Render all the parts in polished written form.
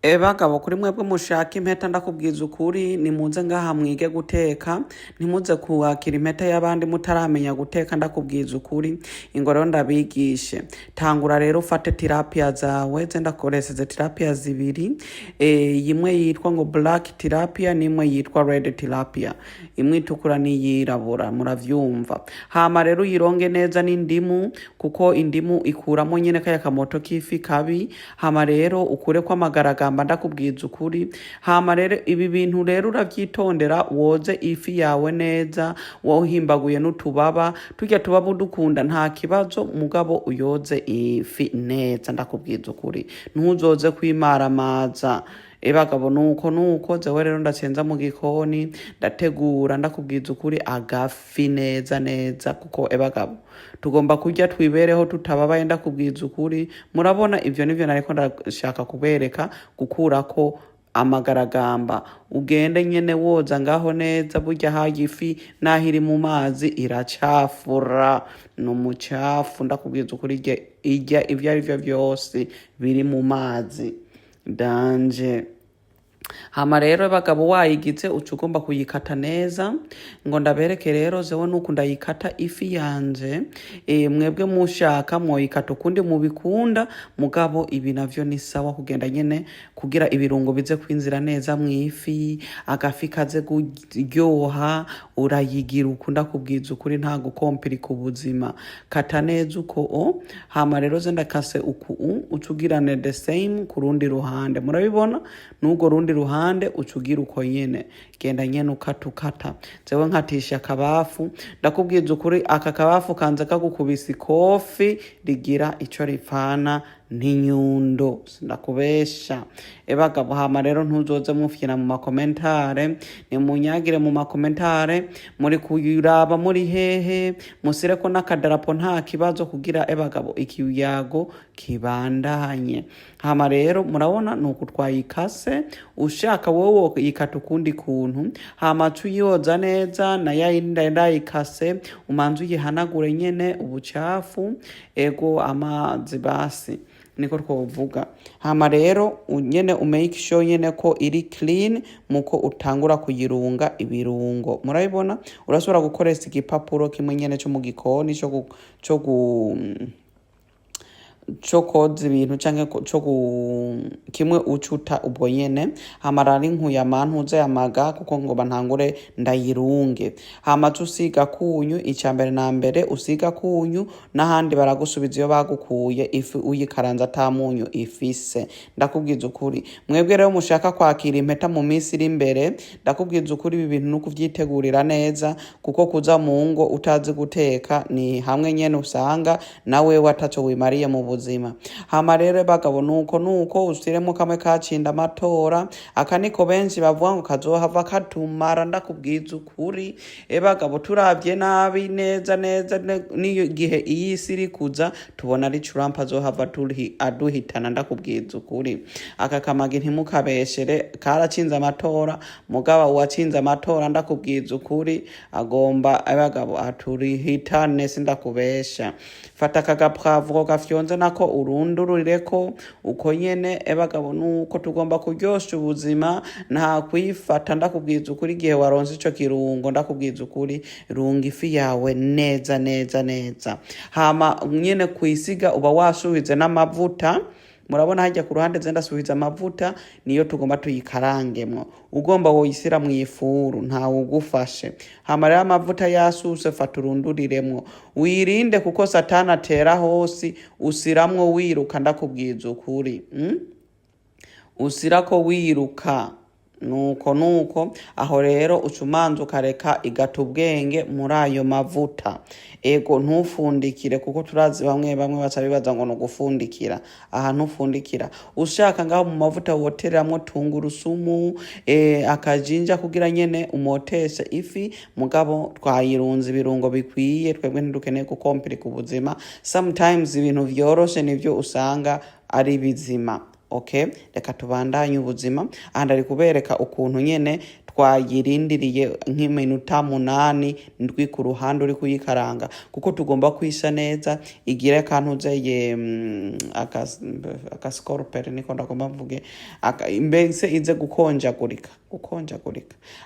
Bagabo kuri mwebwe mushaka impeta ndakubwiza ukuri nimuze ngaha mwige guteka ntimuze kuwakira impeta y'abandi mutaramenya guteka ndakubwiza ukuri ingo rero ndabigishe tangura rero ufate tilapia zawe ndakoreseze tilapia zibiri imwe yitwa ngo black tilapia n'imwe yitwa red tilapia imwe itukura n'iyirabura muravyumva hama rero uyironge neza n'indimu kuko indimu ikuramo nyene kaya kamoto k'ifi kabi hama rero ukure kwa magaragamba ndakubwiza ukuri hama rero ibi bintu rero uravyitondera woze ifi yawe neza wohimbaguye n'utubaba turya tubaba udukunda nta kibazo mugabo uyoze ifi neza ndakubwiza ukuri ntuzoze kwimaramaza bagabo nuko zewe rero ndacenza mu gikoni ndategura ndakubwiza ukuri agafi neza kuko bagabo tugomba kurya twibereho tutababaye ndakubwiza ukuri murabona ivyo nivyo nariko ndashaka kubereka gukurako amagaragamba ugende nyene woza ngaho neza burya hayi ifi naho iri mu mazi iracafura n'umucafu ndakubwiza ukuri irya ivyo ari vyo vyose biri mu mazi danje hama rero bagabo wayigize uca ugomba kuyikata neza ngo ndabereke rero zewe nuko ndayikata ifi yanje mwebwe mushaka mwoyikata ukundi mubikunda mugabo ibi navyo ni sawa kugenda nyene kugira ibirungo bize kwinzira neza mwifi agafi kaze kuryoha urayigira ukunda kubwiza ukuri nta gukompirika ubuzima kata neza uko hama rero ze ndakase uku ucugirane the same ku rundi ruhande murabibona n'ugo rundi ruhande ucugira uko nyene genda nyene ukata zewe nkatisha akabafu ndakubwiza ukuri aka kabafu kanza kagukubisa ikofi rigira ico ripfana n'inyundo ndakubesha bagabo hama rero ntuzoze mufyina mu makomentare nimunyagire mu makomentare muri kuyiraba muri hehe musireko n'akadarapo nta kibazo kugira bagabo ikiyago kibandanye hama rero murabona nuko twayikase ushaka wowe yikata ukundi kuntu hama tuyoza neza na yayindi ndayikase umanzu yihanagure nyene ubucafu amazi basi niko twovuga hama rero nyene umake sure nyene ko iri clean muko utangura kuyirunga ibirungo murabibona urashobora gukoresha igipapuro kimwe nyene cyo mu gikoni cyo koza ibintu canke kimwe ucuta ubwo nyene hama rari nkuya mantuze yamaga kuko ngoba ntangure ndayirunge hama tusiga kunyu icambere na mbere usiga kunyu n'ahandi baragusubiza iyo bagukuye ifi uyikaranza tamunyu ifise ndakubwiza ukuri mwebwe rero mushaka kwakira impeta mu minsi iri imbere ndakubwiza ukuri ibi bintu nuko vyitegurira neza kuko kuza mu ngo utazi guteka ni hamwe nyene usanga nawe wataco wimariye mu buzima hama rero bagabo nuko usiremo kamwe kacinda amatora akaniko benshi bavuga ngo kazohava katumara ndakubwiza ukuri bagabo turavye nabi neza niyo gihe iyi siri kuza tubona ari Trump azohava aduhitana ndakubwiza ukuri aka kamagi ntimukabeshere karacinze amatora mugaba wacinze amatora ndakubwiza ukuri agomba bagabo aturihitane sindakubesha fata kagapwavuro gafyonze nako urundurireko uko nyene bagabo nuko tugomba kuryosha ubuzima nta kwifata ndakubwiza ukuri gihe waronse ico kirungo ndakubwiza ukuri runga ifi yawe neza hama nyene kwisiga uba wasubize n'amavuta murabona hajya ku ruhande zenda subiza amavuta niyo tugomba tuyikarangemo ugomba woyisira mu ifuru nta ugufashe hama rero amavuta yasuse fata urunduriremwo wirinde kuko satana atera hose usiramwo wiruka ndakubwiza ukuri usirako wiruka nuko aho rero ucumanza ukareka igata ubwenge muri ayo mavuta ntufundikire kuko turazi bamwe baca bibaza ngo nugufundikira aha ntufundikira ushaka ngaho mu mavuta wotereramwo tungurusumu akajinja kugira nyene umoteshe ifi mugabo twayirunze ibirungo bikwiye twebwe ntidukeneye gukompirika ubuzima sometimes ibintu vyoroshe nivyo usanga ari bizima okay, reka tubandanye ubuzima. Aha ndari kubereka ukuntu nyene twayirindiriye nk'iminota 8 ndwi ku ruhande uri kuyikaranga, kuko tugomba kwisha neza igire akantu zeye akascorper niko ndagomba mvuge mbese ize gukonjagurika.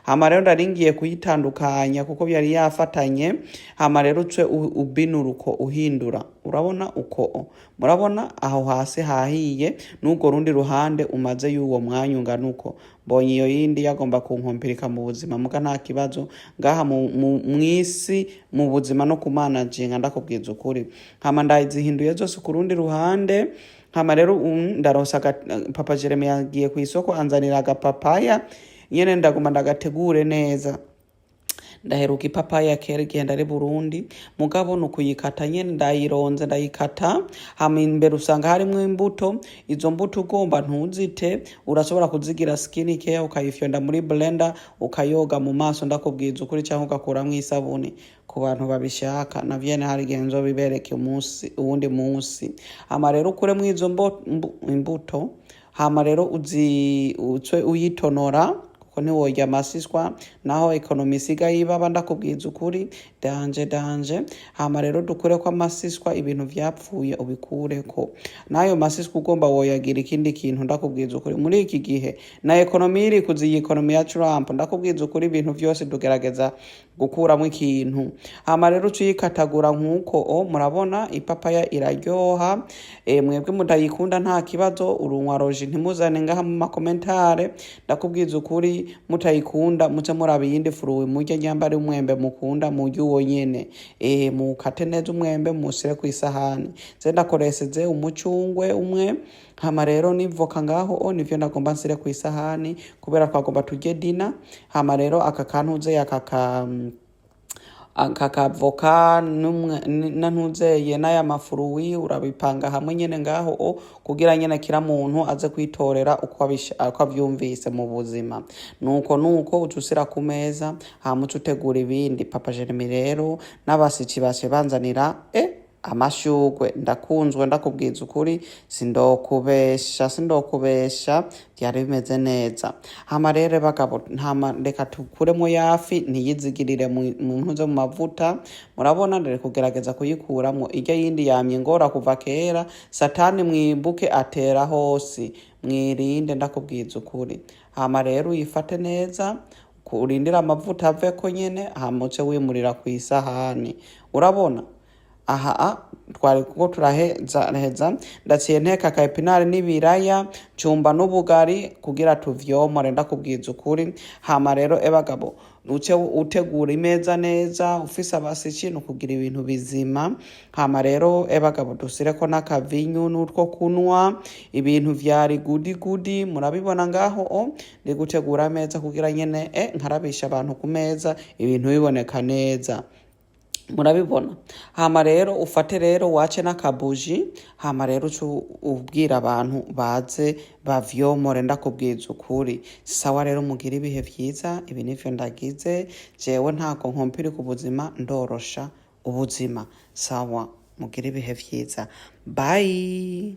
Hama rero ndaringiye kuyitandukanya kuko byari yafatanye. Hama rero uce ubinura uko uhindura, urabona uko, murabona aho hasi hahiye n'ubwo rundi ruhande umaze y'uwo mwanya ungana uko. Mbonye iyo yindi yagomba kunkompirika mu buzima, muga nta kibazo ngaha mwisi mu buzima no kumanaginga ndakubwiza ukuri. Hama ndazihinduye zose ku rundi ruhande. Hama rero ndarosa Papa Jeremy yagiye ku isoko anzanira agapapaya nyene ndaguma ndagategure neza. Ndaheruka ipapaya kera igihe ndari Burundi, mugabo nukuyikata nyene ndayironze ndayikata. Hama imbere usanga harimwo imbuto, izo mbuto ugomba ntuzite, urashobora kuzigira skin care ukayifyonda muri blender ukayoga mu maso ndakubwiza ukuri, cyangwa ugakuramwo isabuni ku bantu babishaka. Navyene hari igihe nzobibereke uwundi munsi. Hama rero ukuremwo izo imbuto, hama rero uyitonora ko ntiworya amasiswa, naho ekonomi isigaye ibaba ndakubwiza ukuri danje. Hama rero dukureko amasiswa, ibintu vyapfuye ubikureko. Nayo masiswa ugomba woyagira ikindi kintu ndakubwiza ukuri. Muri iki gihe na ekonomi iri kuziye ekonomi ya Trump, ndakubwiza ukuri ibintu vyose dugerageza gukuramwo ikintu. Hama rero tuyikatagura nkuko murabona ipapaya iraryoha. Mwebwe mutayikunda nta kibazo, urunwa roji ntimuzane ngaha mu makomentare. Ndakubwiza ukuri mutayikunda muce muraba iyindi furuwe murye, nyambari umwembe mukunda murye uwo nyene. Mukate neza umwembe musire ku isahani. Ze ndakoreseze umucungwe umwe. Hama rero nivoka ngaho nivyo ndagomba nsire ku isahani kubera twagomba turye dina. Hama rero aka kantuze akakavoka nantuzeye n'aya mafuruwi urabipanga hamwe nyene ngaho kugira nyene kira muntu aze kwitorera uko avyumvise mu buzima. Nuko ucusira ku meza, hama utegura ibindi. Papa Jeremy rero n'abasici bashe banzanira amashugwe. Ndakunzwe ndakubwiza ukuri, sindokubesha byari bimeze neza. Hama rero bagabo, hama reka tukuremo yafi ntiyizigirire mu ntuze mu mavuta. Murabona ndere kugerageza kuyikuramo, irya yindi yamye ngora kuva kera. Satani mwibuke atera hose, mwirinde ndakubwiza ukuri. Hama rero uyifate neza, kurindira amavuta aveko nyene, hama uce wimurira ku isahani. Urabona twari kuko turaheza ndaciye nteka ka epinari n'ibiraya cumba n'ubugari kugira tuvyomore ndakubwiza ukuri. Hama rero bagabo uce utegura imeza neza, ufise abasici no kugira ibintu bizima. Hama rero bagabo dusireko n'akavinyu n'utwo kunwa, ibintu vyari gudi murabibona ngaho. Ndi gutegura ameza kugira nyene nkarabisha abantu ku meza, ibintu biboneka neza, murabibona. Hama rero ufate rero wace n'akabuji. Hama rero ubwira abantu baze bavyomore ndakubwiza ukuri. Sawa rero mugira ibihe vyiza. Ibi nivyo ndagize jewe, ntako nkompiri ku buzima, ndorosha ubuzima. Sawa mugira ibihe vyiza, bye.